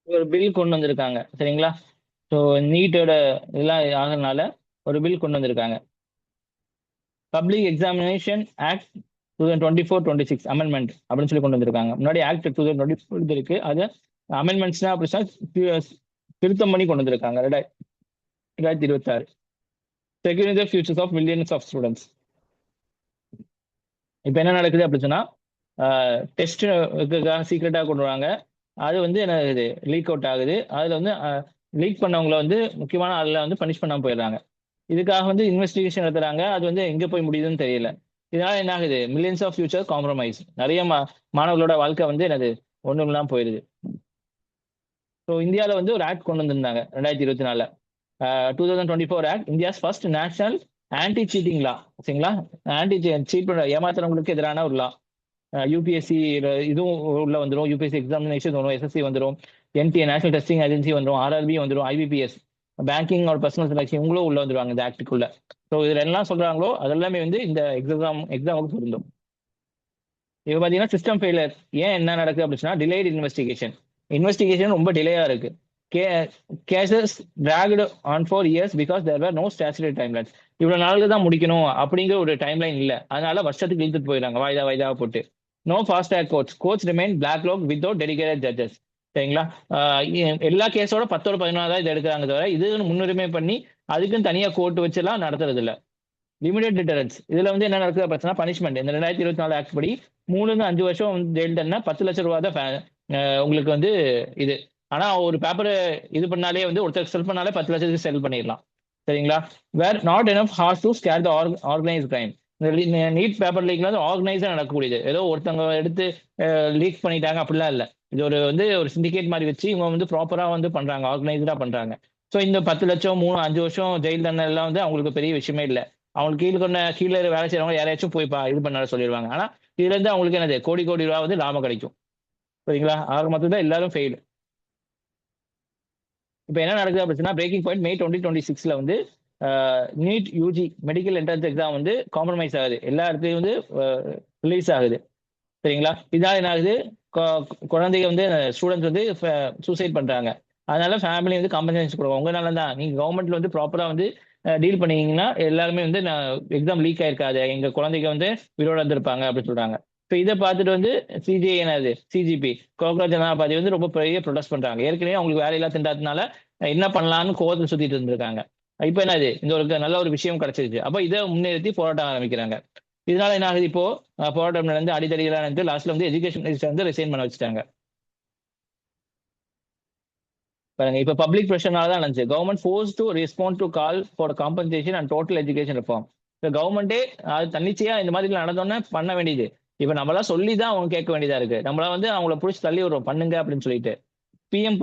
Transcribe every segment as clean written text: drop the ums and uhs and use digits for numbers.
ஒரு பில் கொண்டு வந்திருக்காங்க சரிங்களா. ஸோ நீட்டோட இதெல்லாம் ஆகிறதுனால ஒரு பில் கொண்டு வந்திருக்காங்க. பப்ளிக் எக்ஸாமினேஷன் ஆக்ட் 2024-26 அமெண்ட்மெண்ட் அப்படின்னு சொல்லி கொண்டு வந்திருக்காங்க. முன்னாடி ஆக்ட் 2024 இருக்கு, அது அமெண்ட்மெண்ட்ஸ்னா அப்படின்னா திருத்தம் பண்ணி கொண்டு வந்திருக்காங்க 2026. Securing the futures of millions of students. இப்போ என்ன நடக்குது அப்படின்னு சொன்னா, டெஸ்ட் சீக்ரெட்டாக கொண்டு வராங்க. அது வந்து என்ன ஆகுது, லீக் அவுட் ஆகுது. அதுல வந்து லீக் பண்ணவங்கள வந்து முக்கியமான ஆளுல வந்து பனிஷ் பண்ணாம போயிடுறாங்க. இதுக்காக வந்து இன்வெஸ்டிகேஷன் நடத்துறாங்க. அது வந்து எங்க போய் முடியுதுன்னு தெரியல. இதனால என்ன ஆகுது, மில்லியன்ஸ் ஆஃப் ஃபியூச்சர் காம்ப்ரமைஸ். நிறைய மாணவர்களோட வாழ்க்கை வந்து என்னது ஒண்ணும் இல்லாம போயிருது. ஸோ இந்தியாவில் வந்து ஒரு ஆக்ட் கொண்டு வந்திருந்தாங்க 2024. 2024 act India's first national anti cheating law. சரிங்களா. ஆன்டி சீட் பண்ற ஏமாத்துறவங்களுக்கு எதிரான ஒரு லா. யூபிஎஸ்சி இதுவும் உள்ள வந்துடும், யூபிஎஸ்சி எக்ஸாமினேஷன் வரும், எஸ்எஸ்சி வந்துடும், என்டிஏ நேஷனல் டெஸ்டிங் ஏஜென்சி வந்துடும், ஆர்ஆர்பி வந்துடும், ஐபிபிஎஸ் பேங்கிங் ஒரு பர்சனல் செலக்ஷன் இவங்களும் உள்ள வந்துருவாங்க இந்த ஆக்டுக்குள்ள. ஸோ இதுல எல்லாம் சொல்றாங்களோ அதெல்லாமே வந்து இந்த எக்ஸாமுக்கு பொருந்தும். இப்போ பாத்தீங்கன்னா சிஸ்டம் ஃபெயிலியர் ஏன் என்ன நடக்குது அப்படின்னா, டிலேட் இன்வெஸ்டிகேஷன் ரொம்ப டிலேயா இருக்கு. Cases dragged on for years because there were no statutory timeline. இவ்வளவு நாளுக்கு தான் முடிக்கணும் அப்படிங்கிற ஒரு டைம்லைன் இல்ல, அதனால வருஷத்துக்கு இழுத்துட்டு போயிடுறாங்க வாய்தா வாய்தா போட்டு. No fast track courts remain backlog without dedicated judges. சரிங்களா. எல்லா கேஸோட 10-11 தான் இதை எடுக்கிறாங்க தவிர இது முன்னுரிமை பண்ணி அதுக்குன்னு தனியா கோர்ட் வச்செல்லாம் நடத்துறது இல்ல. Limited deterrence. இதுல வந்து என்ன நடக்குது பிரச்சனை, பனிஷ்மெண்ட் இந்த 2024 ஆக்ட் படி 3-5 வருஷம் வந்து ஜெயில் தண்டனை, 10 லட்சம் ரூபாய் தான் உங்களுக்கு வந்து இது. ஆனா ஒரு பேப்பர் இது பண்ணாலே வந்து ஒருத்தர் செல் பண்ணாலே 10 லட்சத்துக்கு செல் பண்ணிடலாம். சரிங்களா. Were not enough harsh to scare the organise crime. NEET paper லீக்ல வந்து ஆர்கனைஸா நடக்கக்கூடியது, ஏதோ ஒருத்தவங்க எடுத்து லீக் பண்ணிட்டாங்க அப்படிலாம் இல்ல. இது ஒரு வந்து ஒரு சிண்டிகேட் மாதிரி வச்சு இவங்க வந்து ப்ராப்பரா வந்து பண்றாங்க, ஆர்கனைஸ்டா பண்றாங்க. ஸோ இந்த 10 லட்சம் 3-5 வருஷம் ஜெயில் தண்டனை எல்லாம் வந்து அவங்களுக்கு பெரிய விஷயமே இல்லை. அவங்களுக்கு கீழே வேலை செய்யறவங்க யாரையாச்சும் போய் இது பண்ண சொல்லிடுவாங்க. ஆனா இதுல இருந்து அவங்களுக்கு என்னது கோடி கோடி ரூபா வந்து லாபம் கிடைக்கும். சரிங்களா. ஆக மொத்தம் எல்லாரும் ஃபெயில். இப்போ என்ன நடக்குது அப்படின்னா, பிரேக்கிங் பாயிண்ட் மே 2026 வந்து NEET UG medical entrance exam வந்து காம்ப்ரமைஸ் ஆகுது, எல்லா இடத்துலயும் வந்து ரிலீஸ் ஆகுது. சரிங்களா. இதனால என்ன ஆகுது, குழந்தைங்க வந்து ஸ்டூடெண்ட்ஸ் வந்து சூசைட் பண்றாங்க. அதனால ஃபேமிலி வந்து காம்பன்சேஷன் கொடுக்கும். உங்களால தான் நீங்க கவர்மெண்ட்ல வந்து ப்ராப்பரா வந்து டீல் பண்ணீங்கன்னா எல்லாருமே வந்து எக்ஸாம் லீக் ஆயிருக்காது, எங்க குழந்தைங்க வந்து உயிரோட இருந்திருப்பாங்க அப்படின்னு சொல்றாங்க. இப்போ இதை பார்த்துட்டு வந்து சிஜிஐ என்னது சிஜிபி கோக்ரா ஜனாபாதி வந்து ரொம்ப பெரிய ப்ரொடெஸ்ட் பண்றாங்க. ஏற்கனவே அவங்களுக்கு வேலையில்லா திண்டாட்டினால என்ன பண்ணலாம்னு கோவத்தில் சுத்திட்டு இருந்திருக்காங்க. இப்போ என்னது இந்த ஒரு நல்ல ஒரு விஷயம் கிடைச்சிருச்சு, அப்போ இதை முன்னிறுத்தி போராட்டம் ஆரம்பிக்கிறாங்க. இதனால என்ன ஆகுது, இப்போ போராட்டம் நடந்து அடிதடிகளாக நடந்து லாஸ்ட்ல வந்து எஜுகேஷன் மினிஸ்டர் வந்து ரிசைன் பண்ண வச்சுட்டாங்க. பாருங்க, இப்ப பப்ளிக் ப்ரெஷர்னால தான் நடந்துச்சு. Government force to respond to call for compensation and total education reform. இப்போ கவர்மெண்டே அது தன்னிச்சையா இந்த மாதிரி நடந்தோன்னே பண்ண வேண்டியது. இப்ப நம்மளா சொல்லி தான் அவங்க கேட்க வேண்டியதா இருக்கு. நம்மளா வந்து அவங்கள பிடிச்சி தள்ளி விடுறோம் பண்ணுங்க அப்படின்னு சொல்லிட்டு. பிஎம்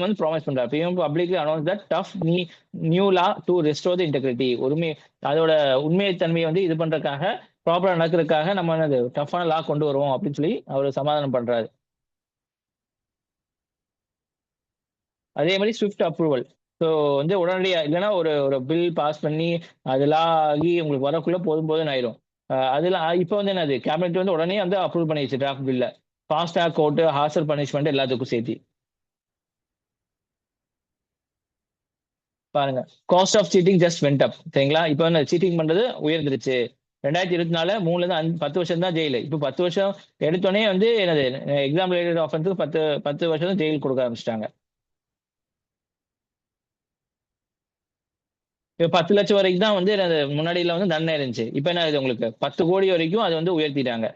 வந்து ப்ராமிஸ் பண்றாரு. PM publicly announce that tough new law to restore the integrity. அதோட உண்மைத்தன்மையை வந்து இது பண்றதுக்காக, ப்ராப்பரா நடக்கிறதுக்காக நம்ம என்னது டஃப்பான லா கொண்டு வருவோம் அப்படின்னு சொல்லி அவர் சமாதானம் பண்றாரு. அதே மாதிரி ஸ்விஃப்ட் அப்ரூவல். ஸோ வந்து உடனடியாக இல்லைன்னா ஒரு ஒரு பில் பாஸ் பண்ணி அதெல்லாம் ஆகி உங்களுக்கு வரக்குள்ள போதும் போதும் ஆயிரும். அதெல்லாம் இப்போ வந்து என்னது கேபினெட் வந்து உடனே வந்து அப்ரூவ் பண்ணிடுச்சு டிராஃப்ட் பில்ல. ஃபாஸ்டாக் கோர்ட்டு, ஹார்ஷர் பனிஷ்மெண்ட் எல்லாத்துக்கும் சேர்த்து. பாருங்க, cost of cheating just went up. சரிங்களா. இப்போ வந்து சீட்டிங் பண்றது உயர்ந்துருச்சு. 2024 3ல இருந்து 10 வருஷம் தான் ஜெயிலு. இப்போ 10 வருஷம் எடுத்தோடனே வந்து என்னது எக்ஸாம் ரிலேட்டட் ஆஃபென்ஸுக்கு 10 வருஷம் தான் ஜெயில் கொடுக்க ஆரம்பிச்சிட்டாங்க. இப்ப 10 லட்சம் வரைக்கும் தான் வந்து முன்னாடியில வந்து தண்டனை இருந்துச்சு. இப்ப என்ன ஆகுது, உங்களுக்கு 10 கோடி வரைக்கும் அது வந்து உயர்த்திட்டாங்க.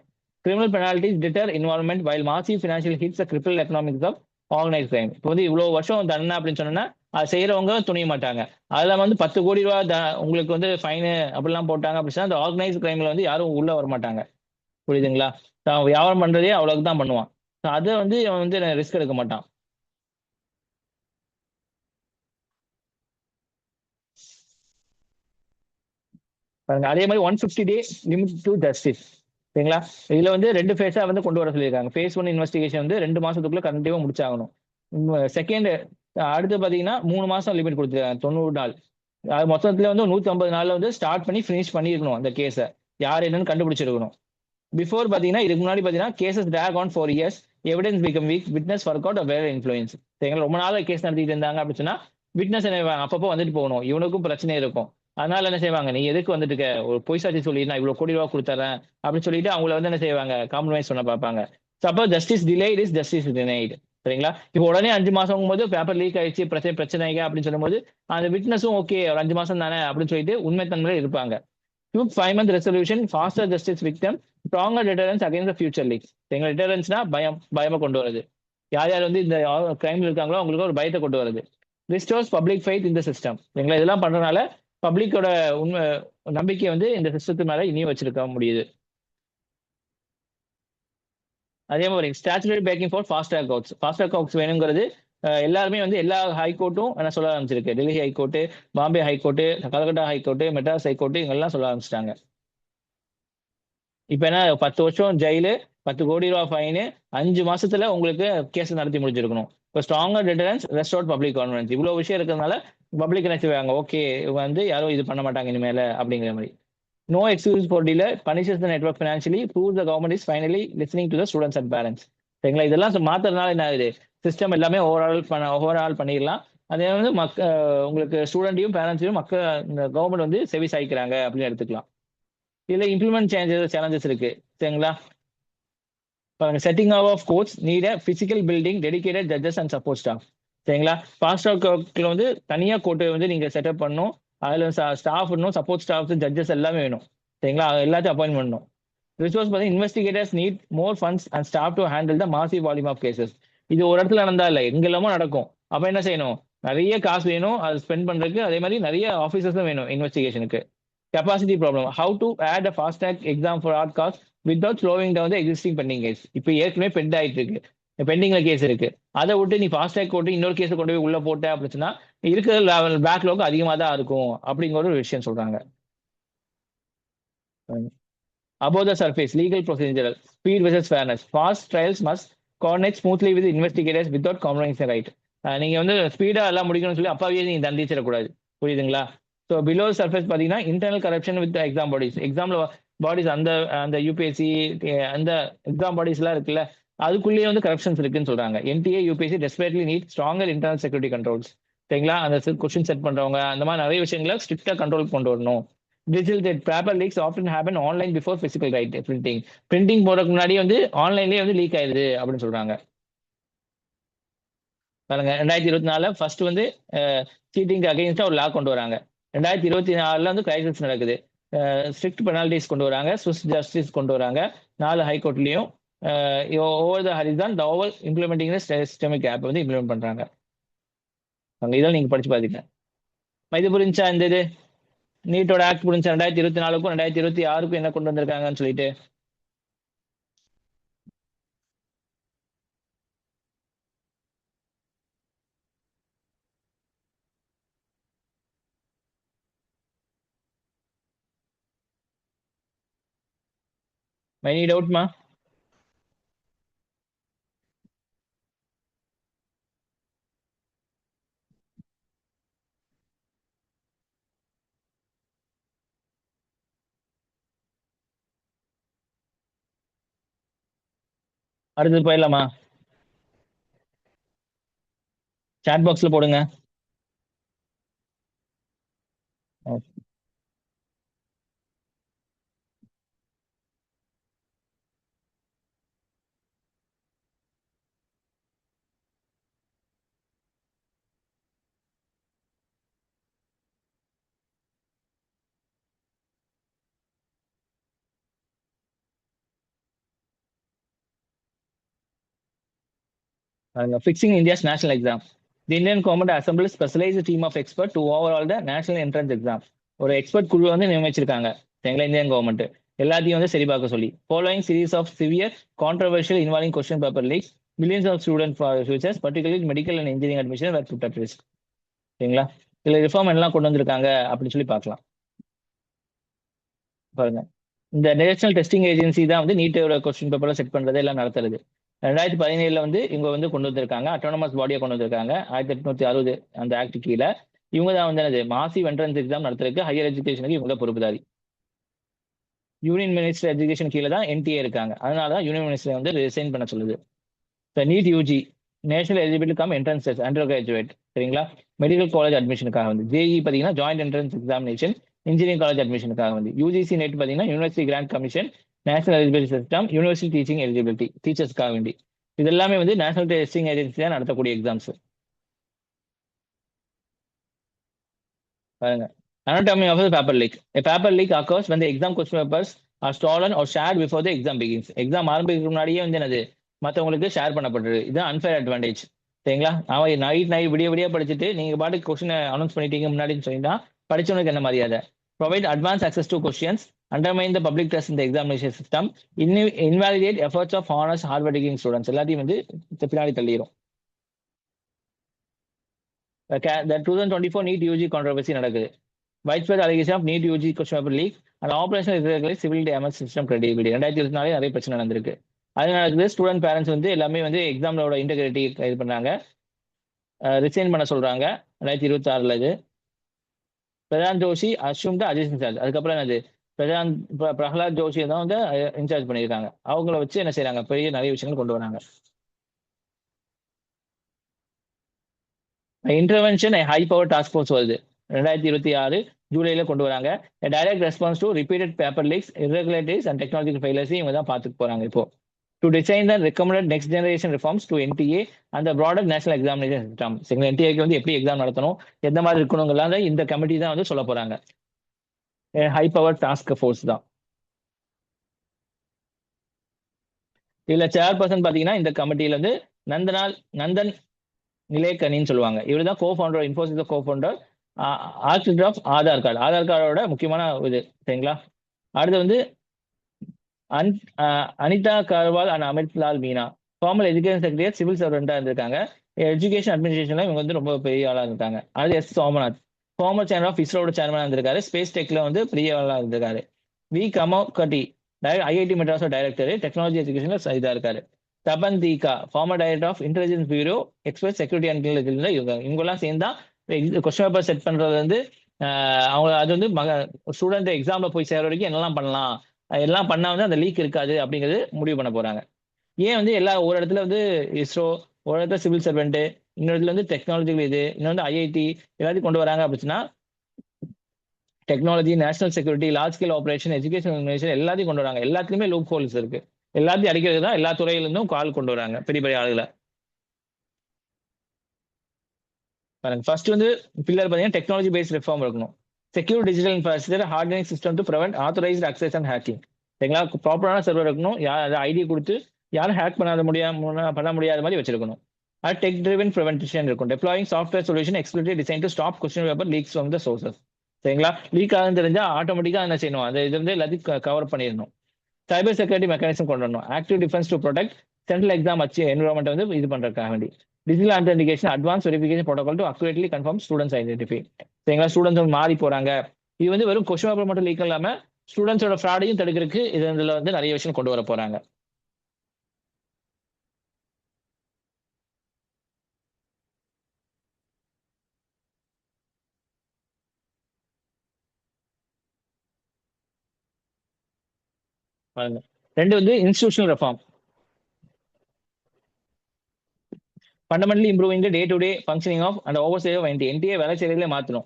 Criminal penalties deter involvement while massive financial hits criminal economics of organise crime. இப்போ வந்து இவ்வளவு வருஷம் தண்டனை அப்படின்னு சொன்னா அது செய்யறவங்க துணிய மாட்டாங்க. அதுல வந்து 10 கோடி ரூபா உங்களுக்கு வந்து ஃபைனு அப்படிலாம் போட்டாங்க அப்படின்னா அந்த ஆர்கனைஸ் கிரைம்ல வந்து யாரும் உள்ள வர மாட்டாங்க. புரியுதுங்களா. தான் வியாபாரம் பண்றதே அவ்வளவுக்கு தான் பண்ணுவான். அதை வந்து அவன் வந்து ரிஸ்க் எடுக்க மாட்டான். பாருங்க, அதே மாதிரி 150 டே லிமிட் டு ஜஸ்டிஸ். சரிங்களா. இதுல வந்து 2 ஃபேஸா வந்து கொண்டு வர சொல்லியிருக்காங்க. ஃபேஸ் 1 இன்வெஸ்டிகேஷன் வந்து 2 மாசத்துக்குள்ள கண்டிப்பா முடிச்சாகணும். செகண்ட் அடுத்து பாத்தீங்கன்னா 3 மாசம் லிமிட் கொடுத்துருக்காங்க, 90 நாள். அது மொத்தத்துல வந்து 150 நாள்ல வந்து ஸ்டார்ட் பண்ணி ஃபினிஷ் பண்ணிருக்கணும் அந்த கேஸை. யார் என்னன்னு கண்டுபிடிச்சிருக்கணும். பிஃபோர் பாத்தீங்கன்னா இதுக்கு முன்னாடி பாத்தீங்கன்னா cases drag on for years. Evidence become weak, witness work out வேற இன்ஃப்ளூயன்ஸ். சரிங்களா, ரொம்ப நாள் கேஸ் நடத்திட்டு இருந்தாங்க அப்படின்னு சொன்னா விட்னஸ் என்ன செய்வாங்க, அப்பப்போ வந்துட்டு போகணும், இவனுக்கும் பிரச்சனை இருக்கும். அதனால என்ன செய்வாங்க, நீ எதுக்கு வந்துட்டு இருக்க, ஒரு பொய் சாட்சி சொல்லி நான் இவ்வளவு கோடி ரூபா கொடுத்துறேன் அப்படின்னு சொல்லிட்டு அவங்கள வந்து என்ன செய்வாங்க, காம்ப்ரமைஸ் பண்ண பார்ப்பாங்க. Suppose justice delayed is justice denied. சரிங்களா, இப்போ உடனே 5 மாசம் போது பேப்பர் லீக் ஆயிடுச்சு, பிரச்சனைங்க அப்படின்னு சொல்லும்போது அந்த விட்னஸும் ஓகே ஒரு 5 மாசம் தானே அப்படின்னு சொல்லிட்டு உண்மைத்தன்மையில இருப்பாங்க. 5 month resolution, faster justice victim, stronger deterrence against the future leaks. எங்க டிட்டரன்ஸ்னா பயமா கொண்டு வருது. யார் யார் வந்து இந்த கிரைம்ல இருக்காங்களோ அவங்களுக்கு ஒரு பயத்தை கொண்டு வருது. ரிஸ்டோர்ஸ் பப்ளிக் ஃபெய்த் இந்த சிஸ்டம். எங்களை இதெல்லாம் பண்றதுனால பப்ளிக்கோட உண்மை நம்பிக்கை வந்து இந்த சிஸ்டத்து மேல இனியும் வச்சிருக்க முடியுது. அதே மாதிரி statutory backing for fast track courts. Fast track courts வேணுங்கிறது எல்லாருமே வந்து எல்லா ஹைகோர்ட்டும் என்ன சொல்ல ஆரம்பிச்சிருக்கு. Delhi high court, Bombay high court, Calcutta high court, Madras high court இவங்கெல்லாம் சொல்ல ஆரம்பிச்சிட்டாங்க. இப்ப என்ன 10 வருஷம் ஜெயிலு, 10 கோடி ரூபாய் ஃபைனு, 5 மாசத்துல உங்களுக்கு கேஸ் நடத்தி முடிச்சிருக்கணும். இப்போ stronger deterrence, restored public confidence, இவ்வளவு விஷயம் இருக்கிறதுனால பப்ளிக் என்ன செய்வாங்க, ஓகே இவங்க வந்து யாரும் இது பண்ண மாட்டாங்க இனிமேல அப்படிங்கிற மாதிரி. No excuse for delay, punishes the network financially, proves the government is finally listening to the students and parents. சரிங்களா, இதெல்லாம் மாத்துறதுனால என்ன ஆகுது, சிஸ்டம் எல்லாமே ஓவரால் பண்ணிடலாம். அதே வந்து உங்களுக்கு ஸ்டூடெண்ட்டையும் பேரண்ட்ஸையும் இந்த கவர்மெண்ட் வந்து செவி சாய்க்கிறாங்க அப்படின்னு எடுத்துக்கலாம். இதுல இம்ப்ளிமெண்ட் சேலஞ்சஸ் இருக்கு. சரிங்களா, setting of courts need physical building, dedicated judges and support staff. சரிங்களா, ஃபாஸ்ட் ட்ராக்ல வந்து தனியா கோர்ட்டை வந்து நீங்க செட்டப் பண்ணணும். அதுல ஸ்டாஃப் வேணும், சப்போர்ட் ஸ்டாஃப், ஜட்ஜஸ் எல்லாமே வேணும். சரிங்களா, எல்லாத்தையும் அப்பாயின்ட் பண்ணணும். ரிசோர்ஸ் பார்த்தீங்கன்னா investigators need more funds and staff to handle the massive volume of cases. இது ஒரு இடத்துல நடந்தா இல்லை, எங்கெல்லாமோ நடக்கும். அப்ப என்ன செய்யணும், நிறைய காசு வேணும் அது ஸ்பெண்ட் பண்றதுக்கு. அதே மாதிரி நிறைய ஆஃபீஸர்ஸும் வேணும் இன்வெஸ்டிகேஷனுக்கு. Capacity problem, how to add a fast track exam for hard cost without slowing down the existing pending case. இப்போ ஏற்கனவே பெண்ட் ஆயிட்டு இருக்கு, பெண்டிங்ல கேஸ் இருக்கு. அதை விட்டு நீ ஃபாஸ்ட் ட்ராக் போட்டு இன்னொரு கேஸ் கொண்டு போய் உள்ள போட்ட அப்படின்னா இருக்கிற பேக்லாக் அதிகமாக தான் இருக்கும் அப்படிங்கிற ஒரு விஷயம் சொல்றாங்க. Above the surface, legal procedural, speed versus fairness. Fast trials must coordinate smoothly with investigators without compromising right. நீங்க வந்து ஸ்பீடா எல்லாம் முடிக்கணும்னு சொல்லி அப்பாவே நீங்க தண்டிச்சிடக்கூடாது. புரியுதுங்களா? ஸோ பிலோ சர்ஃபேஸ் பார்த்தீங்கன்னா internal corruption with exam bodies. எக்ஸாம்ல பாடிஸ் அந்த அந்த யூபிஎஸ்சி அந்த எக்ஸாம் பாடிஸ் எல்லாம் இருக்குல்ல, அதுக்குள்ளேயே வந்து கரப்ஷன்ஸ் இருக்குன்னு சொல்றாங்க. NTA UPSC desperately need stronger internal security controls. சரிங்களா, அந்த கொஸ்டின் செட் பண்றவங்க அந்த மாதிரி நிறைய விஷயங்களை ஸ்ட்ரிக்டா கண்ட்ரோல் கொண்டு வரணும். Digital date paper leaks often happen online before physical right printing. Printing போறதுக்கு முன்னாடியே வந்து ஆன்லைன்லேயே வந்து லீக் ஆயிடுது அப்படின்னு சொல்றாங்க. பாருங்க, 2024 ஃபர்ஸ்ட் வந்து சீட்டிங் அகைன்ஸ்டா ஒரு லா கொண்டு வராங்க. 2024 வந்து கிரைசிஸ் நடக்குது. ஸ்ட்ரிக்ட் பெனால்டிஸ் கொண்டு வராங்க, ஸ்விஸ் ஜஸ்டிஸ் கொண்டு வராங்க 4 ஹைகோர்ட்லயும். Over the horizon the over implementing systemic app வந்து இம்ப்ளிமெண்ட் பண்றாங்க. இதெல்லாம் நீங்க படிச்சு பாத்தீங்க. இது புரிஞ்சா இந்த இது நீட்டோட ஆக்ட் புரிஞ்சா 2024க்கும் 2026க்கும் என்ன கொண்டு வந்திருக்காங்கன்னு சொல்லிட்டு. எனி டவுட்மா? அடுத்தது போயிடலாமா? சாட் பாக்ஸ்ல போடுங்க. Fixing India's national exam. The Indian government assembled a specialized team of experts to overhaul the national entrance exam. ஒரு எக்ஸ்பர்ட் குழு வந்து நியமிச்சிருக்காங்க எங்களை இந்தியன் கவர்மெண்ட், எல்லாத்தையும் வந்து சரி பார்க்க சொல்லி. Following series of severe controversial involving question paper leaks, millions of student futures particularly medical and engineering admission were put at risk. சரிங்களா, இதுல ரிஃபார்ம் எல்லாம் கொண்டு வந்திருக்காங்க அப்படின்னு சொல்லி பார்க்கலாம். பாருங்க, இந்த நேஷனல் டெஸ்டிங் ஏஜென்சி தான் வந்து நீட்டோட கொஸ்டின் பேப்பர்ல செட் பண்றது எல்லாம் நடத்துறது. 2017 வந்து இவங்க வந்து கொண்டு வந்திருக்காங்க, அட்டானமஸ் பாடியை கொண்டு வந்திருக்காங்க 1860 அந்த ஆக்ட் கீழே. இவங்க தான் வந்து என்னது மாசிவ் என்ட்ரன்ஸ் எக்ஸாம் நடத்துறதுக்கு ஹையர் எஜுகேஷனுக்கு இவங்க பொறுப்புதாரி. யூனியன் மினிஸ்டர் எஜுகேஷன் கீழே தான் என்டிஏ இருக்காங்க. அதனாலதான் யூனியன் மினிஸ்டர் வந்து ரிசைன் பண்ண சொல்லுது. NEET UG national eligibility cum entrance test under graduate சரிங்களா. மெடிக்கல் காலேஜ் அட்மிஷனுக்காக வந்து ஜேஇ பார்த்தீங்கன்னா joint entrance examination engineering college அட்மிஷனுக்காக வந்து யூஜிசி நெட் பார்த்தீங்கன்னா university grant commission national eligibility system university teaching eligibility டீச்சர்ஸ்க்காக வேண்டி இது எல்லாமே வந்து நேஷனல் டெஸ்டிங் ஏஜென்சி தான் நடத்தக்கூடிய எக்ஸாம்ஸ். பாருங்க anatomy of the paper leak. A paper leak occurs when the exam question papers are stolen or shared before the exam begins. Exam ஆரம்பிக்கிறதுக்கு முன்னாடியே வந்து என்னது மற்றவங்களுக்கு ஷேர் பண்ணப்படுறது. இதுதான் அன்ஃபேர் அட்வான்டேஜ் சரிங்களா. அவன் நைட் விடிய விடிய படிச்சுட்டு நீங்க பாட்டுக்கு கொஸ்டின் அனௌன்ஸ் பண்ணிட்டீங்க முன்னாடின்னு சொல்லிட்டா படிச்சவனுக்கு என்ன மரியாதை. Provide advance access to questions, undermine the public trust in the examination system, invalidate efforts of honest hardworking students எல்லாத்தையும் வந்து பின்னாடி தள்ளிடும். The 2024 NEET UG controversy நடக்குது. Widespread allegation of NEET UG question paper leak and operational irregularities, civil damage system credibility. 2024 நிறைய பிரச்சனை நடந்திருக்கு. அது நடக்குது. Student parents வந்து எல்லாமே வந்து எக்ஸாமோட இன்டெகிரிட்டி இது பண்ணாங்க, ரிசைன் பண்ண சொல்றாங்க. 2026 இது பிரசாந்த் ஜோஷி அஸ்யூம்டு அஜித் இன்சார்ஜ். அதுக்கப்புறம் என்னது பிரகலாத் ஜோஷி தான் வந்து இன்சார்ஜ் பண்ணியிருக்காங்க. அவங்கள வச்சு என்ன செய்யறாங்க, பெரிய நிறைய விஷயங்கள் கொண்டு வராங்க. Intervention high power task force வருது 2026 ஜூலைல கொண்டு வராங்க. Direct response to repeated paper leaks, irregularities and technological failures இவங்க தான் பார்த்துட்டு போறாங்க. இப்போ to design the recommended next generation reforms to NTA அந்த ப்ராடர் நேஷனல் எக்ஸாமினேஷன் சிஸ்டம். சரிங்களா, என்டிஏக்கு வந்து எப்படி எக்ஸாம் நடத்தணும், எந்த மாதிரி இருக்கணுங்கலாம் இந்த கமிட்டி தான் வந்து சொல்ல போறாங்க. ஹை பவர் டாஸ்க் ஃபோர்ஸ் தான். இதுல சேர்பர்சன் பாத்தீங்கன்னா இந்த கமிட்டியில வந்து நந்தன் நிலேகனின்னு சொல்லுவாங்க. இவர் தான் cofounder, Infosys cofounder, architect of Aadhaar கார்டோட முக்கியமான இது சரிங்களா. அடுத்து வந்து Anita Karwal and Amit Lal Meena former education secretary, civil சர்வெண்டா இருந்திருக்காங்க. எஜுகேஷன் அட்மினிஸ்ட்ரேஷன்ல இவங்க வந்து ரொம்ப பெரிய ஆளா இருக்காங்க. அது S Somanath former chairman of இஸ்ரோட சேர்மனா இருந்திருக்காரு. ஸ்பேஸ் டெக்ல வந்து பெரிய ஆளா இருந்திருக்காரு. வி கமோகட்டி ஐஐடி மெட்ராஸோட டைரக்டர், டெக்னாலஜி எஜுகேஷன்ல இதா இருக்காரு. Tapan Deka former director of intelligence bureau, expert security and intelligence. இவங்கெல்லாம் சேர்ந்தா கொஸ்டின் பேப்பர் செட் பண்றது வந்து அவங்க அது வந்து ஸ்டூடெண்ட் எக்ஸாம்ல போய் சேர வரைக்கும் என்னெல்லாம் பண்ணலாம், எல்லாம் பண்ணா வந்து அந்த லீக் இருக்காது அப்படிங்கிறது முடிவு பண்ண போறாங்க. ஏன் வந்து ஒரு இடத்துல வந்து இஸ்ரோ, ஒரு இடத்துல சிவில் சர்வெண்ட், இன்னொரு இடத்துல வந்து டெக்னாலஜிக்கல் இது, இன்னொரு ஐஐடி எல்லாத்தையும் கொண்டு வராங்க அப்படின்னா technology, national security, large scale operation, education எல்லாத்தையும் கொண்டு வராங்க. எல்லாத்துலயுமே லூப் ஹோல்ஸ் இருக்கு. எல்லாத்தையும் அடிக்கிறது தான் எல்லா துறையில இருந்தும் கால் கொண்டு வராங்க பெரிய பெரிய ஆளுகளை. ஃபர்ஸ்ட் வந்து பில்லர் பார்த்தீங்கன்னா டெக்னாலஜி பேஸ்ட் ரிஃபார்ம் இருக்கணும். Secure digital infrastructure, hardware system to prevent authorised access and hacking. சரிங்களா, ப்ராப்பரான சர்வர் இருக்கணும். ஐடி கொடுத்து யாரும் ஹேக் பண்ண முடியாத மாதிரி வச்சிருக்கணும். அது டெக் ட்ரிவன் ப்ரிவென்ஷன் இருக்கும். Deploying software solution explicitly design to stop question paper leaks from the sources. சரிங்களா, லீக் ஆகுன்னு தெரிஞ்சா ஆட்டோமேட்டிக்காக என்ன செய்யணும், அது இது வந்து எல்லாத்தையும் கவர் பண்ணிடணும். சைபர் செக்யூரிட்டி மெக்கானிசம் கொண்டு வரணும். Active defence to protect central exam வச்சு என்விரான்மெண்ட் வந்து இது பண்றதுக்காக வேண்டி digital authentication, advance verification protocol to accurately confirm students identify. சரிங்களா, ஸ்டூடெண்ட்ஸ் மாறி போறாங்க. இது வந்து வெறும் கொஸ்டின் பேப்பர் மட்டும் லீக் இல்லாம ஸ்டூடெண்ட்ஸோட ஃப்ராடையும் தடுக்கிறதுக்கு இதுல வந்து நிறைய விஷயம் கொண்டு வர போறாங்க. ரெண்டு வந்து institutional reform, fundamentally improving the day to day functioning of and oversee of NTA வேலை செயலிலே மாற்றணும்.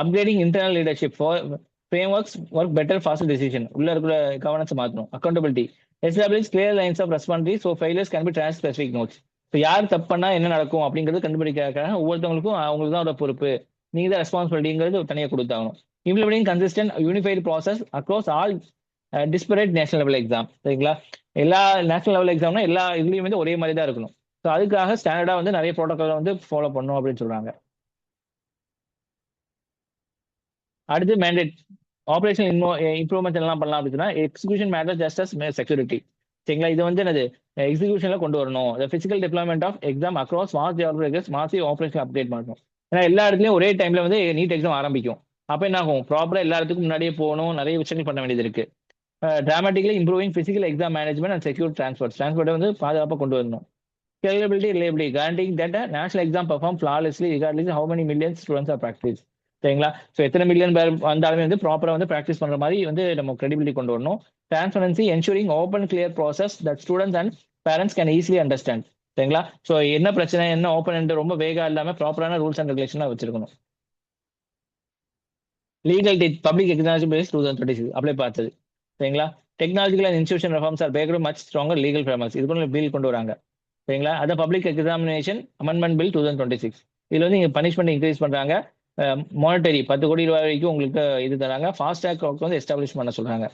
Upgrading internal leadership framework better fast decision, உள்ள இருக்கிற கவர்னன்ஸ் மாற்றணும். Accountability, establish clear lines of responsibility so failures can be trans specific notes. இப்போ யார் தப்பு பண்ணா என்ன நடக்கும் அப்படிங்கிறது கண்டுபிடிக்காக ஒவ்வொருத்தவங்களுக்கும் அவங்களுக்கு தான் ஒரு பொறுப்பு, நீங்க தான் ரெஸ்பான்சிபிலிட்டிங்கிறது தனியாக கொடுத்தாகணும். Implementing consistent unified process across all disparate national level exam. சரிங்களா, எல்லா நேஷனல் லெவல் எக்ஸாம்னா எல்லா இதுலயும் வந்து ஒரே மாதிரி தான் இருக்கணும். ஸோ அதுக்காக ஸ்டாண்டர்டா வந்து நிறைய ப்ரோட்டோகால் வந்து ஃபாலோ பண்ணும் அப்படின்னு சொல்றாங்க. அடுத்து மேண்டேட் ஆபரேஷன் இம்ப்ரூவ்மெண்ட் எல்லாம் பண்ணலாம் அப்படின்னா execution matter just as security. சரிங்களா, இது வந்து என்னது எக்ஸிகூஷன்ல கொண்டு வரணும். Physical deployment of exam across mass geographicals massive operation update பண்ணணும். ஏன்னா எல்லா இடத்துலயும் ஒரே டைம்ல வந்து நீட் எக்ஸாம் ஆரம்பிக்கும். அப்ப என்ன ஆகும், ப்ராப்பரா எல்லா இடத்துக்கும் முன்னாடியே போகணும், நிறைய விஷயங்கள் பண்ண வேண்டியது இருக்கு. Dramatically improving physical exam management and secure transport வந்து பாதுகாப்பாக கொண்டு வரணும். Scalability, reliability, guaranteeing that a national exam perform flawlessly regardless of how many millions students are practice. சரிங்களா, ஸோ எத்தனை மில்லியன் பேர் வந்தாலுமே வந்து ப்ராப்பரா வந்து ப்ராக்டிஸ் பண்ற மாதிரி வந்து நம்ம கிரெடிபிலிட்டி கொண்டு வரணும். Transparency, ensuring open clear process that students and parents can easily understand. சரிங்களா? ஸோ என்ன பிரச்சனை, என்ன ஓப்பன் ரொம்ப வேகா இல்லாம ப்ராப்பரான ரூல்ஸ் அண்ட் ரெகுலேஷன்லாம் வச்சிருக்கணும். Legal public examination base 2026 apply பார்த்தது. சரிங்களா? Technological and institution reforms are backed much stronger legal frameworks. இது கூட பில் கொண்டு வராங்க. சரிங்களா? அதான் பப்ளிக் எக்ஸாமினேஷன் அமெண்ட்மெண்ட் பில் 2026. இதுல வந்து நீங்க பனிஷ்மெண்ட் இன்க்ரீஸ் பண்றாங்க. மானிட்டரி 10 கோடி ரூபாய் வரைக்கும் உங்களுக்கு இது தராங்க. ஃபாஸ்ட் ட்ராக் வந்து எஸ்டாப்ளிஷ் பண்ண சொல்றாங்க.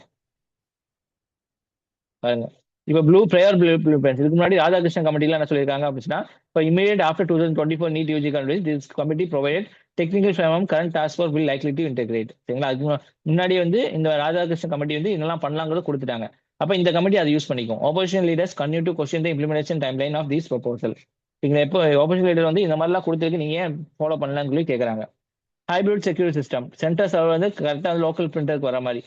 பாருங்க. இப்ப ப்ளூ பிரிண்ட்ஸ் இதுக்கு முன்னாடி ராதாகிருஷ்ணன் கமிட்டில என்ன சொல்லியிருக்காங்க அப்படின்னா, இப்போ immediate after 2024 NEET UG countries this committee provide technical frame current task force will likely to integrate. சரிங்களா? அதுக்கு முன்னாடி வந்து இந்த ராதாகிருஷ்ணன் கமிட்டி வந்து என்னெல்லாம் பண்ணலாங்கிறத கொடுத்துட்டாங்க. அப்ப இந்த கமிட்டி அதை யூஸ் பண்ணிக்கும். Opposition leaders continue to question the implementation timeline of these proposal. நீங்க எப்போ ஆப்போசிஷன் லீடர் வந்து இந்த மாதிரிலாம் கொடுத்துருக்கு, நீங்க ஏன் ஃபாலோ பண்ணலாம்னு சொல்லி கேட்கறாங்க. Hybrid security system centre server வந்து கரெக்டாக லோக்கல் பிரிண்டருக்கு வர மாதிரி.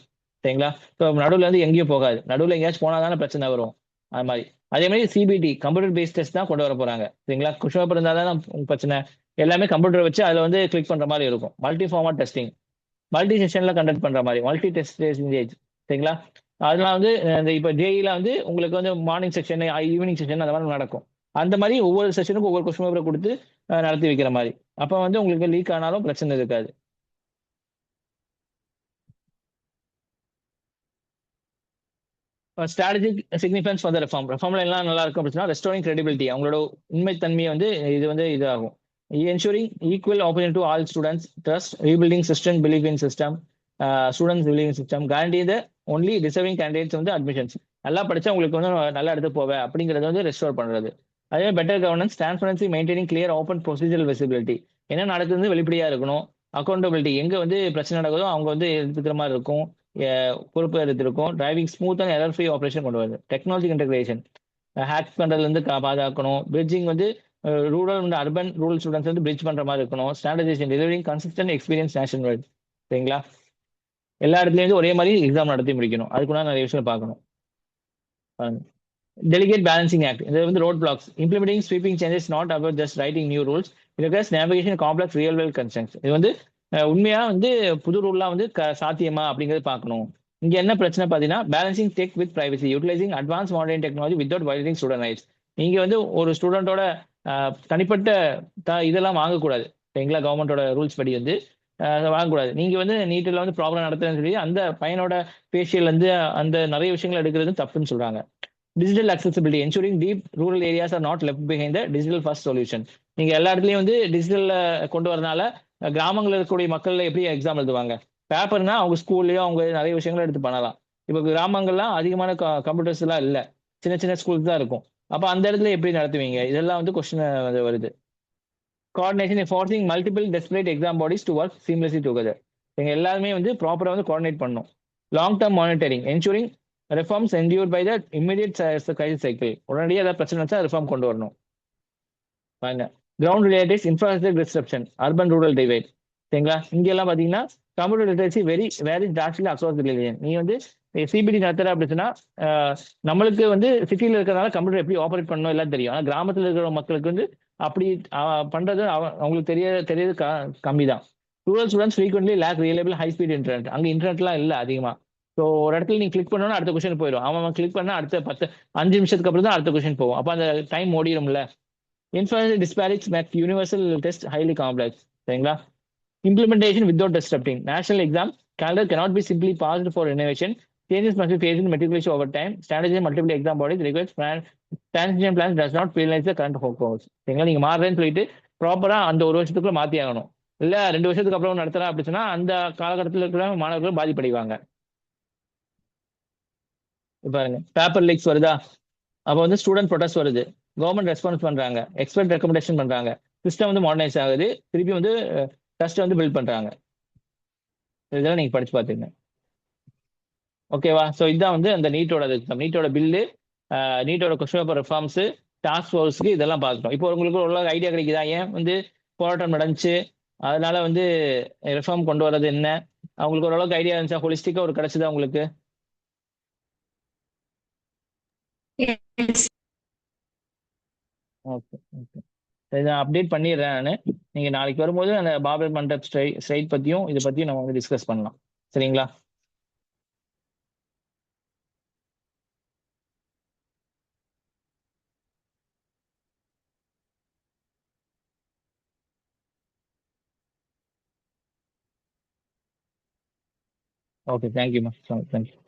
சரிங்களா? இப்போ நடுவில் வந்து எங்கேயும் போகாது. நடுவில் எங்கேயாச்சும் போனால் தானே பிரச்சனை வரும். அது மாதிரி அதே மாதிரி சிபிடி கம்ப்யூட்டர் பேஸ்ட் டெஸ்ட் தான் கொண்டு வர போறாங்க. சரிங்களா? கொஷின் பேப்பர் இருந்தால் தான் பிரச்சனை. எல்லாமே கம்ப்யூட்டர் வச்சு அதில் வந்து கிளிக் பண்ற மாதிரி இருக்கும். Multi format testing multi செஷன்ல conduct பண்ற மாதிரி மல்டி டெஸ்ட் ஏஜ். சரிங்களா? அதெல்லாம் வந்து இந்த இப்போ ஜேஇல வந்து உங்களுக்கு வந்து மார்னிங் செக்ஷன் ஈவினிங் செஷன் அந்த மாதிரி நடக்கும். அந்த மாதிரி ஒவ்வொரு செஷனுக்கும் ஒவ்வொரு கொஸ்டின் பேப்பரை கொடுத்து நடத்தி வைக்கிற மாதிரி. அப்போ வந்து உங்களுக்கு லீக் ஆனாலும் பிரச்சனை இருக்காது. ஸ்ட்ராட்டஜிக் சிக்னிஃபரன்ஸ் ஃபார் த ரெஃபார்ம்ல எல்லாம் நல்லா இருக்கும் அப்படின்னா ரெஸ்டோரிங் கிரெடிபிலிட்டி அவங்களோட உண்மைத்தன்மையை வந்து இது ஆகும். Ensuring equal opportunity to all students trust rebuilding system believe in system students believe in system guarantee the only deserving candidates வந்து அட்மிஷன்ஸ் நல்லா படிச்சா உங்களுக்கு வந்து நல்லா எடுத்து போவேன் அப்படிங்கறத வந்து ரெஸ்டோர் பண்றது. அதே better governance transparency maintaining clear open procedural visibility என்ன நடக்குது வெளிப்படையா இருக்கணும். அக்கௌண்டபிலிட்டி எங்க வந்து பிரச்சனை நடக்குதோ அவங்க வந்து எடுத்துக்கிற மாதிரி இருக்கும். பொறுப்பு எடுத்திருக்கும். Driving smooth and error free operation கொண்டு வருது. டெக்னாலஜி இன்டகிரேஷன் ஹேக் பண்றதுல இருந்து பாதுகாக்கணும். பிரிட்ஜிங் வந்து rural and urban rural students வந்து பிரிட்ஜ் பண்ற மாதிரி இருக்கணும். Standardisation delivering consistent experience national white. சரிங்களா? எல்லா இடத்துலயும் ஒரே மாதிரி எக்ஸாம் நடத்தி முடிக்கணும். அதுக்குள்ள நிறைய விஷயம் பார்க்கணும். டெலிகேட் பேலன்சிங் ஆக்ட் இது வந்து roadblocks implementing sweeping changes not about just writing new rules it navigation complex real world concerns. இது வந்து உண்மையா வந்து புது ரூல்லாம் வந்து சாத்தியமா அப்படிங்கிறது பார்க்கணும். இங்க என்ன பிரச்சனை பார்த்தீங்கன்னா balancing tech with privacy utilising advance modern technology without violating student rights. நீங்க வந்து ஒரு ஸ்டூடெண்டோட தனிப்பட்ட இதெல்லாம் வாங்கக்கூடாது. சரிங்களா? கவர்மெண்டோட ரூல்ஸ் படி வந்து வாங்கக்கூடாது. நீங்க வந்து நீட்டில் வந்து ப்ராப்ளம் நடத்துறதுன்னு சொல்லி அந்த பையனோட ஃபேஷியல் வந்து அந்த நிறைய விஷயங்கள் எடுக்கிறது தப்புன்னு சொல்றாங்க. Digital accessibility ensuring deep rural areas are not left behind the digital first solution. நீங்க எல்லா இடத்துலயும் வந்து டிஜிட்டல்ல கொண்டு வரனால கிராமங்களில் இருக்கக்கூடிய மக்கள் எப்படி எக்ஸாம் எழுதுவாங்க? பேப்பர்னா அவங்க ஸ்கூல்லயோ அவங்க நிறைய விஷயங்களை எடுத்து பண்ணலாம். இப்போ கிராமங்கள்லாம் அதிகமான கம்ப்யூட்டர்ஸ் எல்லாம் இல்லை. சின்ன சின்ன ஸ்கூல்ஸ் தான் இருக்கும். அப்போ அந்த இடத்துல எப்படி நடத்துவீங்க? இதெல்லாம் வந்து கொஸ்டின் வருது. Coordination enforcing multiple desperate exam bodies to work seamlessly together. எங்க எல்லாருமே வந்து ப்ராப்பரா வந்து கோஆர்டினேட் பண்ணணும். Long term monitoring ensuring reforms endure by the immediate crisis cycle. உடனடியாக ஏதாவது பிரச்சனை வச்சா ரிஃபார்ம் கொண்டு வரணும். Ground relatives infrastructure disruption urban rural divide. சரிங்களா? இங்க எல்லாம் பாத்தீங்கன்னா computer literacy very darkly across religion. நீ வந்து சிபிடி நடத்துற அப்படின்னா நம்மளுக்கு வந்து சிட்டியில் இருக்கிறதுனால கம்ப்யூட்டர் எப்படி ஆப்ரேட் பண்ணணும் எல்லாம் தெரியும். ஆனால் கிராமத்தில் இருக்கிற மக்களுக்கு வந்து அப்படி பண்றது அவங்களுக்கு தெரியறது கம்மி தான். Rural students frequently lack reliable high speed internet. அங்கே இன்டர்நெட்லாம் இல்லை அதிகமா. ஸோ ஒரு இடத்துல நீங்க கிளிக் பண்ணோன்னா அடுத்த கொஸ்டின் போயிடும். அவன் கிளிக் பண்ணா அடுத்த 5 நிமிஷத்துக்கு அப்புறம் தான் அடுத்த கொஸ்டின் போகும். அப்போ அந்த டைம் ஓடிடும்ல. Inference disparities make universal test highly complex. சரிங்களா? Implementation without disrupting. National exam calendar cannot be simply passed for innovation. Changes must be faced meticulously over time. Strategy and multiple exam bodies requires transition plans does not penalize the current course. சரிங்களா? நீங்க மாறுறேன்னு சொல்லிட்டு ப்ராப்பரா அந்த ஒரு வருஷத்துக்குள்ள மாத்தி ஆகணும். இல்ல 2 வருஷத்துக்கு அப்புறம் நடத்துறேன் அப்படி சொன்னா அந்த காலகட்டத்தில் இருக்கிற மாணவர்கள் பாதிப்படைவாங்க. பாருங்க பேப்பர் லீக்ஸ் வருதா? அப்போ வந்து ஸ்டூடெண்ட் ப்ரொடெஸ்ட் வருது. கவர்மெண்ட் ரெஸ்பான்ஸ் பண்றாங்க. எக்ஸ்பர்ட் ரெக்கமெண்டேஷன் பண்றாங்க. சிஸ்டம் வந்து மாடர்னைஸ் ஆகுது. திருப்பி வந்து ட்ரஸ்ட் வந்து பில்ட் பண்றாங்க. இதெல்லாம் நீங்க படிச்சு பாத்துங்க. ஓகேவா? ஸோ இதுதான் வந்து அந்த நீட்டோட பில்லு, நீட்டோட கொஸ்டின் பேப்பர் ரிஃபார்ம்ஸ், டாஸ்க் ஃபோர்ஸ்க்கு இதெல்லாம் பார்த்துட்டோம். இப்போ உங்களுக்கு ஒரு ஐடியா கிடைக்குதா ஏன் வந்து போராட்டம் நடந்துச்சு, அதனால வந்து ரிஃபார்ம் கொண்டு வர்றது என்ன? அவங்களுக்கு ஓரளவுக்கு ஐடியா இருந்துச்சா? ஹோலிஸ்டிக்கா ஒரு கிடைச்சதா உங்களுக்கு? Yes. Okay okay. இதை அப்டேட் பண்ணிடுறேன் நான். நீங்க நாளைக்கு வரும்போது அந்த பாபர் மண்டப் ஸ்ட்ரைட் பத்தியும் இதை பத்தியும் நம்ம வந்து டிஸ்கஸ் பண்ணலாம். சரிங்களா? ஓகே, தேங்க்யூம்மா. தேங்க்யூ.